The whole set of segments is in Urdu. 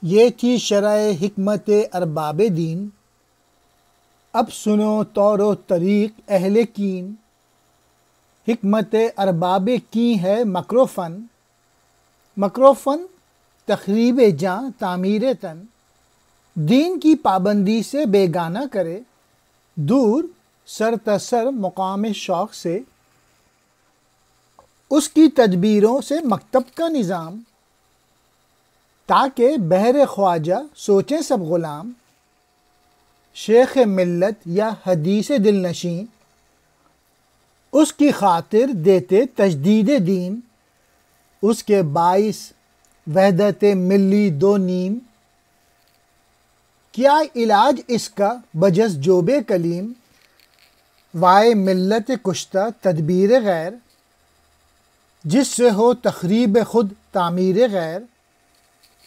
یہ تھی شرح حکمت ارباب دین، اب سنو طور و طریق اہل کین۔ حکمت ارباب کی ہے مکر و فن، مکر و فن تخریب جاں تعمیر تن۔ دین کی پابندی سے بیگانہ کرے، دور سر تسر مقام شوق سے۔ اس کی تدبیروں سے مکتب کا نظام، تاکہ بہر خواجہ سوچیں سب غلام۔ شیخ ملت یا حدیث دل نشین، اس کی خاطر دیتے تجدید دین۔ اس کے باعث وحدت ملی دو نیم، کیا علاج اس کا بجز جوب کلیم۔ وائے ملت کشتہ تدبیر غیر، جس سے ہو تخریب خود تعمیر غیر۔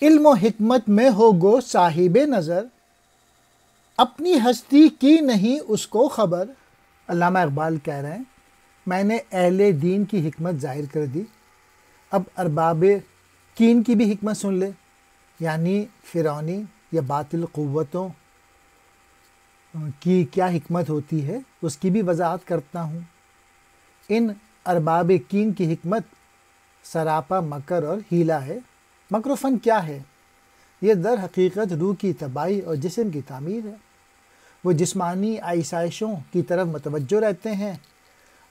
علم و حکمت میں ہو گو صاحب نظر، اپنی ہستی کی نہیں اس کو خبر۔ علامہ اقبال کہہ رہے ہیں میں نے اہل دین کی حکمت ظاہر کر دی، اب ارباب کین کی بھی حکمت سن لے، یعنی فرعونی یا باطل قوتوں کی کیا حکمت ہوتی ہے اس کی بھی وضاحت کرتا ہوں۔ ان ارباب کین کی حکمت سراپا مکر اور ہیلا ہے۔ مکر و فن کیا ہے؟ یہ در حقیقت روح کی تباہی اور جسم کی تعمیر ہے۔ وہ جسمانی آسائشوں کی طرف متوجہ رہتے ہیں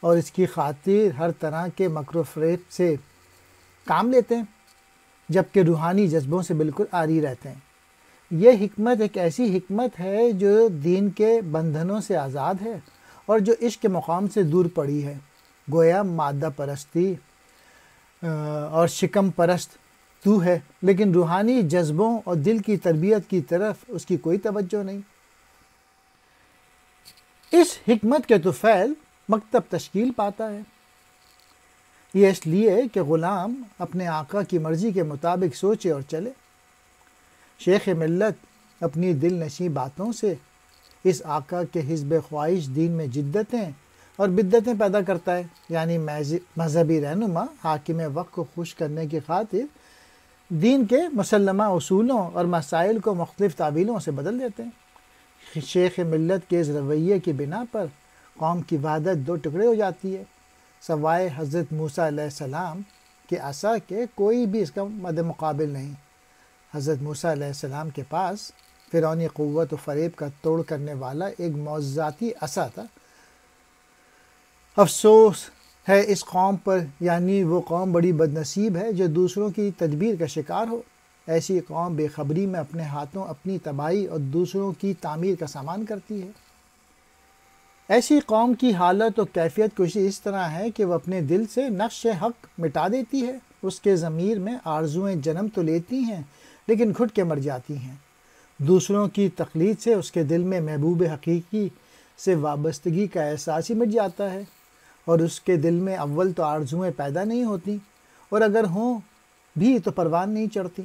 اور اس کی خاطر ہر طرح کے مکر و فریب سے کام لیتے ہیں، جبکہ روحانی جذبوں سے بالکل عاری رہتے ہیں۔ یہ حکمت ایک ایسی حکمت ہے جو دین کے بندھنوں سے آزاد ہے اور جو عشق کے مقام سے دور پڑی ہے۔ گویا مادہ پرستی اور شکم پرست تو ہے، لیکن روحانی جذبوں اور دل کی تربیت کی طرف اس کی کوئی توجہ نہیں۔ اس حکمت کے طفیل مکتب تشکیل پاتا ہے۔ یہ اس لیے کہ غلام اپنے آقا کی مرضی کے مطابق سوچے اور چلے۔ شیخ ملت اپنی دل نشیں باتوں سے اس آقا کے حزب خواہش دین میں جدتیں اور بدعتیں پیدا کرتا ہے، یعنی مذہبی رہنما حاکم وقت کو خوش کرنے کی خاطر دین کے مسلمہ اصولوں اور مسائل کو مختلف تعویلوں سے بدل دیتے ہیں۔ شیخ ملت کے اس رویے کی بنا پر قوم کی وحدت دو ٹکڑے ہو جاتی ہے، سوائے حضرت موسیٰ علیہ السلام کے عصا کے کوئی بھی اس کا مد مقابل نہیں۔ حضرت موسیٰ علیہ السلام کے پاس فرعونی قوت و فریب کا توڑ کرنے والا ایک معجزاتی عصا تھا۔ افسوس ہے اس قوم پر، یعنی وہ قوم بڑی بدنصیب ہے جو دوسروں کی تدبیر کا شکار ہو۔ ایسی قوم بے خبری میں اپنے ہاتھوں اپنی تباہی اور دوسروں کی تعمیر کا سامان کرتی ہے۔ ایسی قوم کی حالت و کیفیت کچھ اس طرح ہے کہ وہ اپنے دل سے نقش حق مٹا دیتی ہے۔ اس کے ضمیر میں آرزوئیں جنم تو لیتی ہیں لیکن گھٹ کے مر جاتی ہیں۔ دوسروں کی تقلید سے اس کے دل میں محبوب حقیقی سے وابستگی کا احساس ہی مٹ جاتا ہے، اور اس کے دل میں اول تو آرزوئیں پیدا نہیں ہوتی، اور اگر ہوں بھی تو پروان نہیں چڑھتی۔